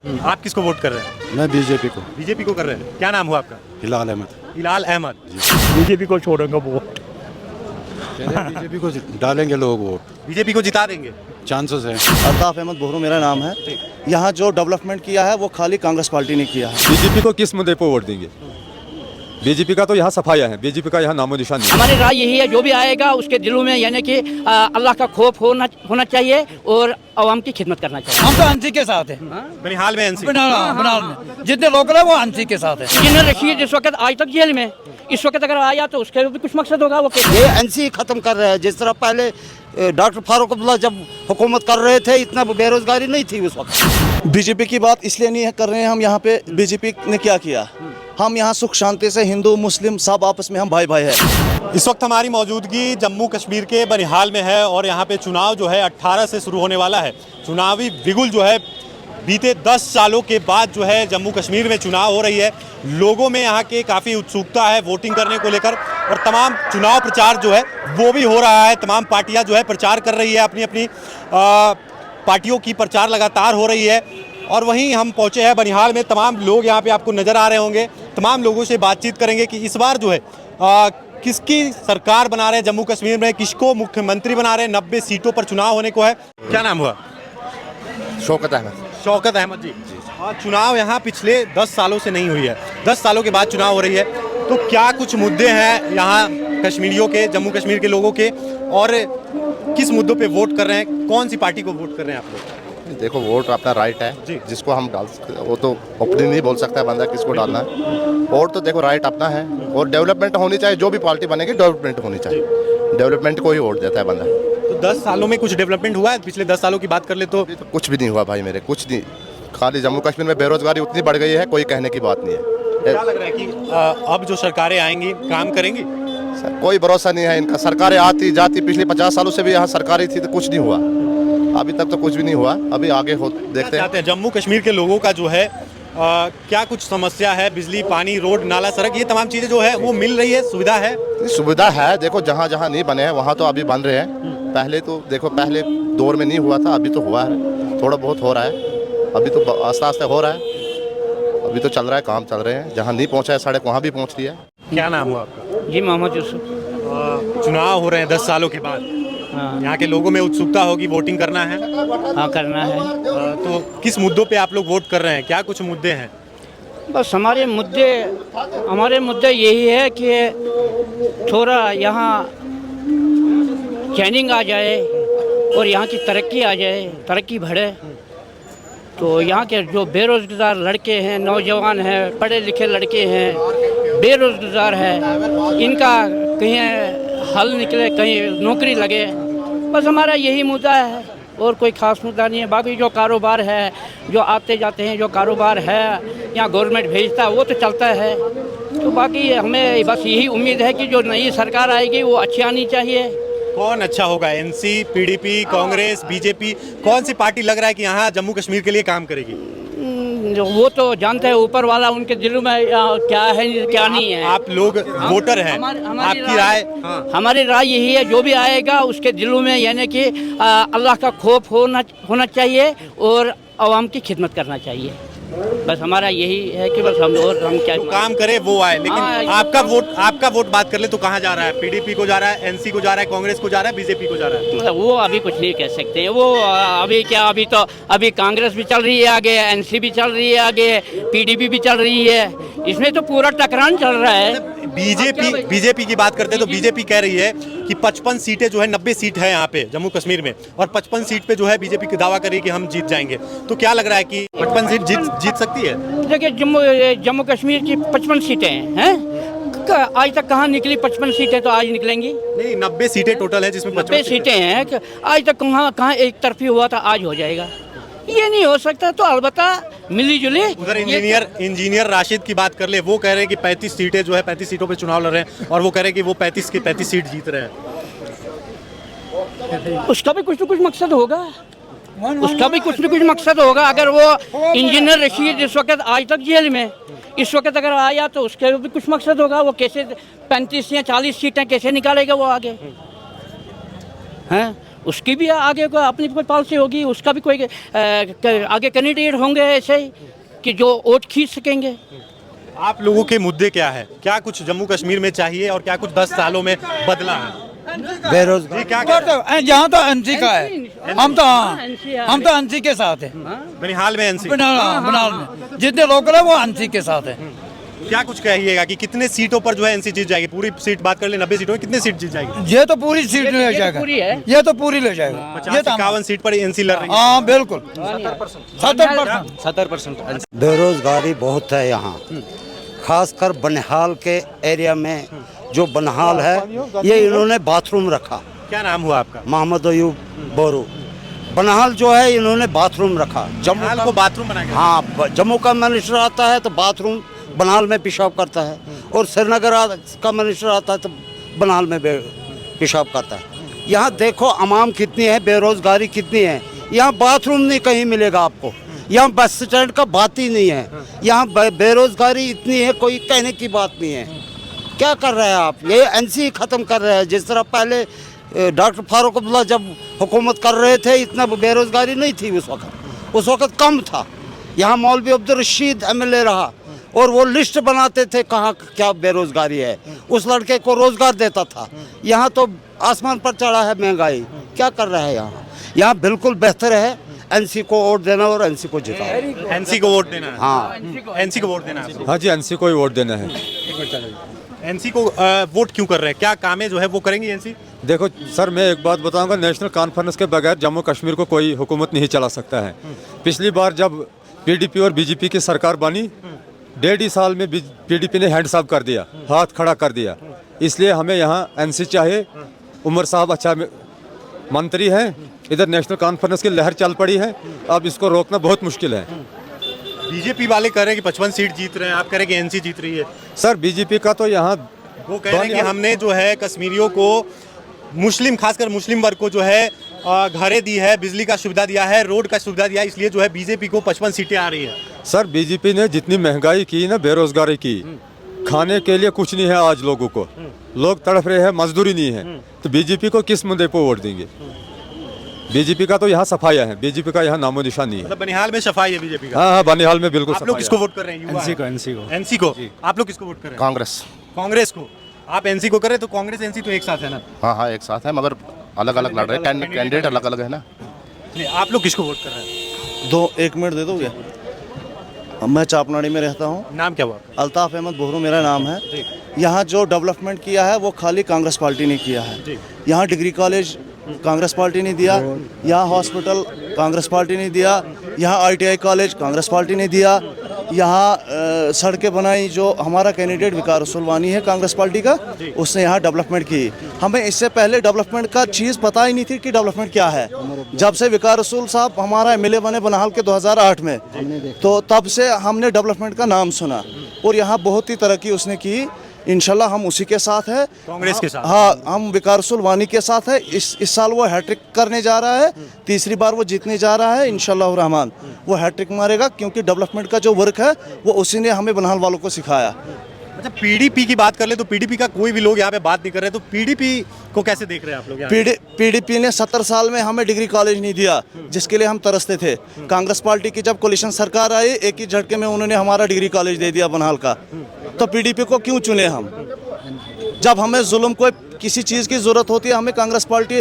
आप किसको वोट कर रहे हैं? मैं बीजेपी को। बीजेपी को कर रहे हैं। क्या नाम हुआ आपका? हिलाल अहमद। हिलाल अहमद। बीजेपी को छोड़ेंगे वोट। बीजेपी को डालेंगे लोग वोट, बीजेपी को जिता देंगे। चांसेस है। अल्ताफ अहमद बोहरो मेरा नाम है। यहाँ जो डेवलपमेंट किया है वो खाली कांग्रेस पार्टी ने किया है। बीजेपी को किस मुद्दे पर वोट देंगे? बीजेपी का तो यहाँ सफाया है, बीजेपी का यहाँ नामो निशान नहीं। हमारी राय यही है, जो भी आएगा उसके दिलों में यानी कि अल्लाह का खौफ होना चाहिए और आवाम की खिदमत करना चाहिए। हम तो आंसी के साथ है। बनिहाल में एनसी। बनाल में जितने लोकल है वो आंसी के साथ है। इंजीनियर रशीद इस वक्त आज तक जेल में, इस वक्त अगर आया तो उसके भी कुछ मकसद होगा। वो कैसे ये एनसी खत्म कर रहे हैं। जिस तरह पहले डॉक्टर फारूक अब्दुल्ला जब हुकूमत कर रहे थे इतना बेरोजगारी नहीं थी उस वक्त। बीजेपी की बात इसलिए नहीं कर रहे हैं हम यहाँ पे, बीजेपी ने क्या किया? हम यहाँ सुख शांति से हिंदू मुस्लिम सब आपस में हम भाई भाई है। इस वक्त हमारी मौजूदगी जम्मू कश्मीर के बनिहाल में है और यहाँ पे चुनाव जो है 18 से शुरू होने वाला है। चुनावी बिगुल जो है बीते 10 सालों के बाद जो है जम्मू कश्मीर में चुनाव हो रही है। लोगों में यहाँ के काफ़ी उत्सुकता है वोटिंग करने को लेकर और तमाम चुनाव प्रचार जो है वो भी हो रहा है। तमाम पार्टियाँ जो है प्रचार कर रही है, अपनी अपनी पार्टियों की प्रचार लगातार हो रही है। और वहीं हम पहुँचे हैं बनिहाल में, तमाम लोग यहाँ पे आपको नज़र आ रहे होंगे। तमाम लोगों से बातचीत करेंगे कि इस बार जो है किसकी सरकार बना रहे हैं जम्मू कश्मीर में, किसको मुख्यमंत्री बना रहे हैं। 90 सीटों पर चुनाव होने को है। क्या नाम हुआ? शौकत अहमद। शौकत अहमद जी। चुनाव यहाँ पिछले 10 सालों से नहीं हुई है, 10 सालों के बाद चुनाव हो रही है। तो क्या कुछ मुद्दे हैं यहाँ कश्मीरियों के, जम्मू कश्मीर के लोगों के, और किस मुद्दों पे वोट कर रहे हैं? कौन सी पार्टी को वोट कर रहे हैं आप लोग? देखो, वोट अपना राइट है जी। जिसको हम डाल सकते, वो तो ओपनिंग नहीं बोल सकता है बंदा किसको डालना है। वोट तो देखो राइट अपना है और डेवलपमेंट होनी चाहिए। जो भी पार्टी बनेगी डेवलपमेंट होनी चाहिए, डेवलपमेंट को ही वोट देता है बंदा। तो 10 सालों में कुछ डेवलपमेंट हुआ है? पिछले 10 सालों की बात कर ले तो कुछ भी नहीं हुआ भाई मेरे, कुछ नहीं। खाली जम्मू कश्मीर में बेरोजगारी उतनी बढ़ गई है, कोई कहने की बात नहीं है। क्या लग रहा है कि अब जो सरकारें आएंगी काम करेंगी? कोई भरोसा नहीं है इनका। सरकारें आती जाती, पिछले 50 सालों से भी यहाँ सरकारी थी तो कुछ नहीं हुआ। अभी तक तो कुछ भी नहीं हुआ। अभी आगे हो देखते हैं। जम्मू कश्मीर के लोगों का जो है क्या कुछ समस्या है? बिजली, पानी, रोड, नाला, सड़क, ये तमाम चीज़ें जो है वो मिल रही है? सुविधा है? सुविधा है। देखो जहाँ जहाँ नहीं बने हैं वहाँ तो अभी बन रहे हैं। पहले तो देखो, पहले दौर में नहीं हुआ था, अभी तो हुआ है, थोड़ा बहुत हो रहा है। अभी तो आस्ते आस्ते हो रहा है, अभी तो चल रहा है, काम चल रहे हैं। जहाँ नहीं पहुँचा है सड़क वहाँ भी पहुँच रही है। क्या नाम हुआ आपका? जी मोहम्मद यूसुफ। चुनाव हो रहे हैं 10 सालों के बाद। हाँ, यहाँ के लोगों में उत्सुकता होगी, वोटिंग करना है। हाँ करना है। तो किस मुद्दों पे आप लोग वोट कर रहे हैं? क्या कुछ मुद्दे हैं? बस हमारे मुद्दे यही है कि थोड़ा यहाँ चैनिंग आ जाए और यहाँ की तरक्की आ जाए, तरक्की बढ़े। तो यहाँ के जो बेरोजगार लड़के हैं, नौजवान हैं, पढ़े लिखे लड़के हैं, बेरोजगार है, इनका कहीं हल निकले, कहीं नौकरी लगे। बस हमारा यही मुद्दा है और कोई ख़ास मुद्दा नहीं है। बाकी जो कारोबार है, जो आते जाते हैं, जो कारोबार है यहाँ गवर्नमेंट भेजता है वो तो चलता है। तो बाकी हमें बस यही उम्मीद है कि जो नई सरकार आएगी वो अच्छी आनी चाहिए। कौन अच्छा होगा? NC, PDP, Congress, BJP? कौन सी पार्टी लग रहा है कि यहाँ जम्मू कश्मीर के लिए काम करेगी? वो तो जानते हैं ऊपर वाला उनके दिलों में क्या है क्या नहीं है। आप लोग वोटर हैं, आपकी राय? हमारी राय यही है, जो भी आएगा उसके दिलों में यानी कि अल्लाह का खौफ होना चाहिए और आवाम की खिदमत करना चाहिए। बस हमारा यही है कि बस हम क्या तो काम करे वो आए। लेकिन आपका वोट बात कर ले तो कहाँ जा रहा है? पीडीपी को जा रहा है, एनसी को जा रहा है, कांग्रेस को जा रहा है, बीजेपी को जा रहा है? वो अभी कुछ नहीं कह सकते। वो अभी कांग्रेस भी चल रही है आगे, एनसी भी चल रही है आगे, पीडीपी भी चल रही है। इसमें तो पूरा टकरान चल रहा है। बीजेपी की बात करते हैं तो बीजेपी कह रही है कि 55 सीटें जो है, 90 सीट है यहाँ पे जम्मू कश्मीर में, और 55 सीट पे जो है बीजेपी की दावा कर रही है कि हम जीत जाएंगे। तो क्या लग रहा है कि 55 सीट जीत सकती है? देखिए, जम्मू कश्मीर की 55 सीटें हैं। आज तक कहाँ निकली 55 सीटें? तो आज निकलेंगी। नहीं, 90 सीटें टोटल है जिसमें 90 सीटें हैं। आज तक कहाँ एक तरफी हुआ था, आज हो जाएगा? ये नहीं हो सकता। तो अलबत्ता मिली जुली। उधर इंजीनियर राशिद की बात कर ले, वो कह रहे हैं कि 35 सीटें जो है, 35 सीटों पे चुनाव लड़ रहे हैं और वो कह रहे हैं कि वो 35 की 35 सीट जीत रहे हैं। उसका भी कुछ न कुछ मकसद होगा, उसका भी कुछ न कुछ मकसद होगा। अगर वो इंजीनियर रशीद इस वक्त आज तक जेल में, इस वक्त अगर आया तो उसके भी कुछ मकसद होगा। वो कैसे 35 या 40 सीटें कैसे निकालेगा वो आगे हैं? उसकी भी आगे को अपनी कोई पॉलिसी होगी, उसका भी कोई आगे कैंडिडेट होंगे ऐसे ही कि जो वोट खींच सकेंगे। आप लोगों के मुद्दे क्या है, क्या कुछ जम्मू कश्मीर में चाहिए और क्या कुछ 10 सालों में बदला है? बेरोजगार जी क्या कह रहे हैं? यहाँ तो एनसी का है, हम तो एनसी के साथ है। बनिहाल में एनसी, बनाल में जितने लोकल है वो एनसी के साथ है। क्या कुछ कहिएगा कि कितने सीटों पर जो है एनसी जीत जाएगी? पूरी सीट बात कर ले, 90 सीटों में कितने सीट जीत जाएगी? ये तो पूरी सीट ले जाएगा, पूरी है। ये तो पूरी ले जाएगा। 50-51 सीट पर एनसी लड़ रही है। हाँ बिल्कुल 70%। बेरोजगारी बहुत है यहाँ, खासकर बनिहाल के एरिया में। जो बनिहाल है ये इन्होंने बाथरूम रखा। क्या नाम हुआ आपका? मोहम्मद अयूब बोरू। बनिहाल जो है इन्होंने बाथरूम रखा। बनिहाल को बाथरूम बना के, हाँ, जम्मू का मिनिस्टर आता है तो बाथरूम बनिहाल में पेशाब करता है, और श्रीनगर का मिनिस्टर आता है तो बनिहाल में पेशाब करता है। यहाँ देखो अमाम कितनी है, बेरोजगारी कितनी है। यहाँ बाथरूम नहीं कहीं मिलेगा आपको, यहाँ बस स्टैंड का बात ही नहीं है। यहाँ बेरोजगारी इतनी है, कोई कहने की बात नहीं है। क्या कर रहे हैं आप? ये एनसी ख़त्म कर रहे हैं। जिस तरह पहले डॉक्टर फारूक अब्दुल्ला जब हुकूमत कर रहे थे इतना बेरोजगारी नहीं थी उस वक़्त कम था। यहाँ मौलवी अब्दुल रशीद एमएलए रहा और वो लिस्ट बनाते थे कहाँ क्या बेरोजगारी है, उस लड़के को रोज़गार देता था। यहाँ तो आसमान पर चढ़ा है महंगाई। क्या कर रहा है यहाँ? यहाँ बिल्कुल बेहतर है एनसी को वोट देना और एनसी को जिताना। एनसी को वोट देना है? हाँ, एनसी को वोट देना है। हाँ जी, एनसी को ही वोट देना है। एनसी को वोट क्यों कर रहे हैं? क्या कामें जो है वो करेंगी एनसी? देखो सर, मैं एक बात बताऊंगा, नेशनल कॉन्फ्रेंस के बगैर जम्मू कश्मीर को कोई हुकूमत नहीं चला सकता है। पिछली बार जब पीडीपी और बीजेपी की सरकार बनी, 1.5 साल में पीडीपी ने हैंड साफ कर दिया, हाथ खड़ा कर दिया। इसलिए हमें यहाँ एनसी चाहिए। उमर साहब अच्छा मंत्री हैं, इधर नेशनल कॉन्फ्रेंस की लहर चल पड़ी है, अब इसको रोकना बहुत मुश्किल है। बीजेपी वाले कह रहे हैं कि 55 सीट जीत रहे हैं, आप कह रहे हैं कि एनसी जीत रही है। सर बीजेपी का तो यहाँ वो कह रहे हैं कि हमने जो है कश्मीरियों को, मुस्लिम खासकर मुस्लिम वर्ग को जो है घरें दी है, बिजली का सुविधा दिया है, रोड का सुविधा दिया है, इसलिए जो है बीजेपी को 55 सीटें आ रही है। सर बीजेपी ने जितनी महंगाई की ना, बेरोजगारी की, खाने के लिए कुछ नहीं है आज लोगों को, लोग तड़प रहे हैं, मजदूरी नहीं है, तो बीजेपी को किस मुद्दे पर वोट देंगे? बीजेपी का तो यहाँ सफाया है, बीजेपी का यहाँ नामो निशान नहीं है। मतलब बनिहाल में सफाई है बीजेपी का? हाँ, बनिहाल में बिल्कुल। आप लोग किसको वोट कर रहे हैं? एनसी को। आप लोग किसको वोट कर रहे हैं? कांग्रेस को। आप एनसी को कर रहे हैं, तो कांग्रेस एनसी तो एक साथ है ना? हाँ, एक साथ है, मगर अलग अलग लड़ रहे हैं, कैंडिडेट अलग अलग है ना। आप लोग किसको वोट कर रहे हैं? 1 मिनट दे दोगे? मैं चापनाड़ी में रहता हूँ। नाम क्या हुआ? अल्ताफ अहमद बोहरू मेरा नाम है। यहाँ जो डेवलपमेंट किया है वो खाली कांग्रेस पार्टी ने किया है। यहाँ डिग्री कॉलेज कांग्रेस पार्टी ने दिया, यहाँ हॉस्पिटल कांग्रेस पार्टी ने दिया, यहाँ आईटीआई कॉलेज कांग्रेस पार्टी ने दिया, यहाँ सड़कें बनाई। जो हमारा कैंडिडेट विकार रसूलवानी है कांग्रेस पार्टी का, उसने यहाँ डेवलपमेंट की। हमें इससे पहले डेवलपमेंट का चीज़ पता ही नहीं थी कि डेवलपमेंट क्या है। जब से विकार रसूल साहब हमारा एमएलए बने बनिहाल के 2008 में, तो तब से हमने डेवलपमेंट का नाम सुना और यहाँ बहुत ही तरक्की उसने की। इंशाल्लाह हम उसी के साथ है, कांग्रेस के साथ। हाँ, हम विकार रसूलवानी के साथ है। इस साल वो हैट्रिक करने जा रहा है, तीसरी बार वो जीतने जा रहा है। इंशाल्लाह रहमान वो हैट्रिक मारेगा, क्योंकि डेवलपमेंट का जो वर्क है वो उसी ने हमें बनिहाल वालों को सिखाया। अच्छा, पीडीपी की बात कर ले तो पीडीपी का कोई भी लोग यहाँ पे बात नहीं कर रहे, तो पीडीपी को कैसे देख रहे हैं आप लोग? पीडीपी ने 70 साल में हमें डिग्री कॉलेज नहीं दिया, जिसके लिए हम तरसते थे। कांग्रेस पार्टी की जब कोलिशन सरकार आई, एक ही झटके में उन्होंने हमारा डिग्री कॉलेज दे दिया बनिहाल का। तो पीडीपी को क्यों चुने हम? जब हमें जुल्म को किसी चीज़ की ज़रूरत होती है, हमें कांग्रेस पार्टी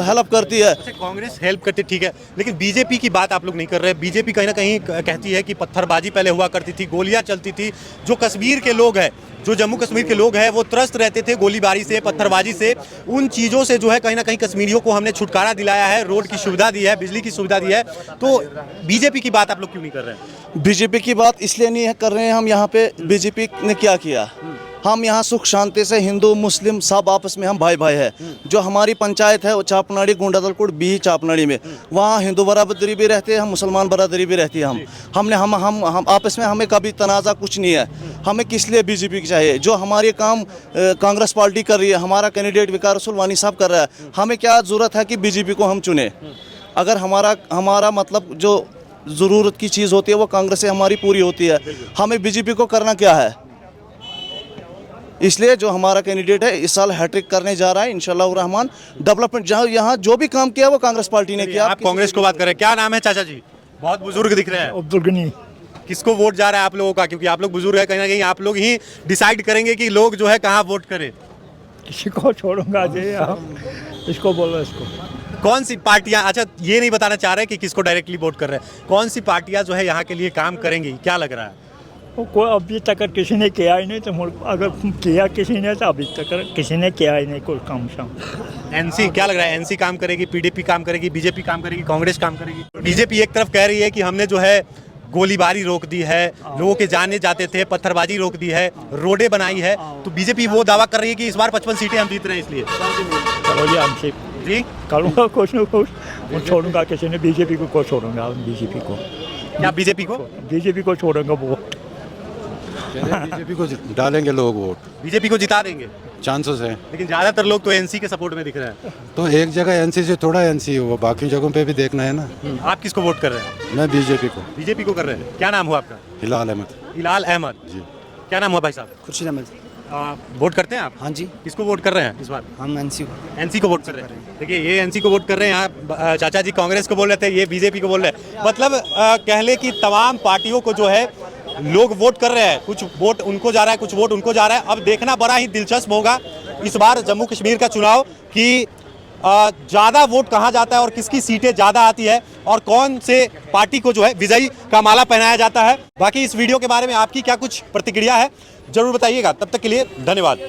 हेल्प करती है। अच्छा, कांग्रेस हेल्प करती, ठीक है, लेकिन बीजेपी की बात आप लोग नहीं कर रहे। बीजेपी कहीं ना कहीं कहती है कि पत्थरबाजी पहले हुआ करती थी, गोलियां चलती थी। जो कश्मीर के लोग हैं, जो जम्मू कश्मीर के लोग हैं, वो त्रस्त रहते थे गोलीबारी से, पत्थरबाजी से। उन चीज़ों से जो है कहीं ना कहीं कश्मीरियों को हमने छुटकारा दिलाया है, रोड की सुविधा दी है, बिजली की सुविधा दी है। तो बीजेपी की बात आप लोग क्यों नहीं कर रहे हैं? बीजेपी की बात इसलिए नहीं कर रहे हैं हम यहाँ पे। बीजेपी ने क्या किया? हम यहाँ सुख शांति से हिंदू मुस्लिम सब आपस में हम भाई भाई है। जो हमारी पंचायत है वो चापनाड़ी गुंडादलकोट बी चापनाड़ी में, वहाँ हिंदू बरादरी भी रहते हैं, हम मुसलमान बरादरी भी रहती है। हम आपस में हमें कभी तनाज़ा कुछ नहीं है। हमें किस लिए बीजेपी की चाहिए? जो हमारे काम कांग्रेस पार्टी कर रही है, हमारा कैंडिडेट विकार रसूलवानी साहब कर रहा है, हमें क्या ज़रूरत है कि बीजेपी को हम चुने? अगर हमारा मतलब जो ज़रूरत की चीज़ होती है वो कांग्रेस से हमारी पूरी होती है, हमें बीजेपी को करना क्या है? इसलिए जो हमारा कैंडिडेट है इस साल हैट्रिक करने जा रहा है इंशाल्लाह रहमान। डेवलपमेंट जहाँ यहाँ जो भी काम किया वो कांग्रेस पार्टी ने किया। आप कांग्रेस को बात करें, क्या नाम है चाचा जी? बहुत बुजुर्ग दिख रहे हैं। अब्दुल गनी। किसको वोट जा रहा है आप लोगों का? क्योंकि आप लोग बुजुर्ग है, कहीं ना कहीं आप लोग ही डिसाइड करेंगे कि लोग जो है कहाँ वोट करें। इसको छोड़ूंगा जी, इसको बोलो इसको। कौन सी पार्टियां, अच्छा ये नहीं बताना चाह रहे कि किसको डायरेक्टली वोट कर रहे हैं, कौन सी पार्टियां जो है यहाँ के लिए काम करेंगी, क्या लग रहा है? वो कोई अभी तक किसी ने किया ही नहीं, तो अगर किया किसी ने तो अभी तक किसी ने किया ही नहीं कोई काम शाम। एनसी क्या लग रहा है? एनसी काम करेगी, पीडीपी काम करेगी, बीजेपी काम करेगी, कांग्रेस काम करेगी? बीजेपी एक तरफ कह रही है कि हमने जो है गोलीबारी रोक दी है, लोगों के जाने जाते थे, पत्थरबाजी रोक दी है, रोडें बनाई है, तो बीजेपी वो दावा कर रही है कि इस बार 55 सीटें हम जीत रहे हैं इसलिए। चलो जी हमसे जी करूँगा कुछ न कुछ, मैं छोड़ूंगा किसी ने, बीजेपी को छोड़ूंगा, बीजेपी को। क्या बीजेपी को? बीजेपी को छोड़ूंगा वोट। बीजेपी को डालेंगे लोग वोट, बीजेपी को जिता देंगे, चांसेस है। लेकिन ज्यादातर लोग तो एनसी के सपोर्ट में दिख रहे हैं। तो एक जगह एनसी से थोड़ा एनसी हो, बाकी जगहों पे भी देखना है ना। आप किसको वोट कर रहे हैं? मैं बीजेपी को। बीजेपी को कर रहे हैं। क्या नाम हुआ आपका? हिलाल अहमद हिलाल अहमद जी। क्या नाम हुआ भाई साहब? खुर्शीद अहमद। वोट करते हैं आप? हाँ जी, किसको वोट कर रहे हैं इस बार? हम एनसी को। एनसी को वोट कर रहे हैं। देखिए ये एनसी को वोट कर रहे हैं, यहाँ चाचा जी कांग्रेस को बोल रहे थे, ये बीजेपी को बोल रहे हैं। मतलब कह ले कि तमाम पार्टियों को जो है लोग वोट कर रहे हैं, कुछ वोट उनको जा रहा है, कुछ वोट उनको जा रहा है। अब देखना बड़ा ही दिलचस्प होगा इस बार जम्मू कश्मीर का चुनाव कि ज़्यादा वोट कहाँ जाता है और किसकी सीटें ज़्यादा आती है और कौन से पार्टी को जो है विजयी का माला पहनाया जाता है। बाकी इस वीडियो के बारे में आपकी क्या कुछ प्रतिक्रिया है जरूर बताइएगा। तब तक के लिए धन्यवाद।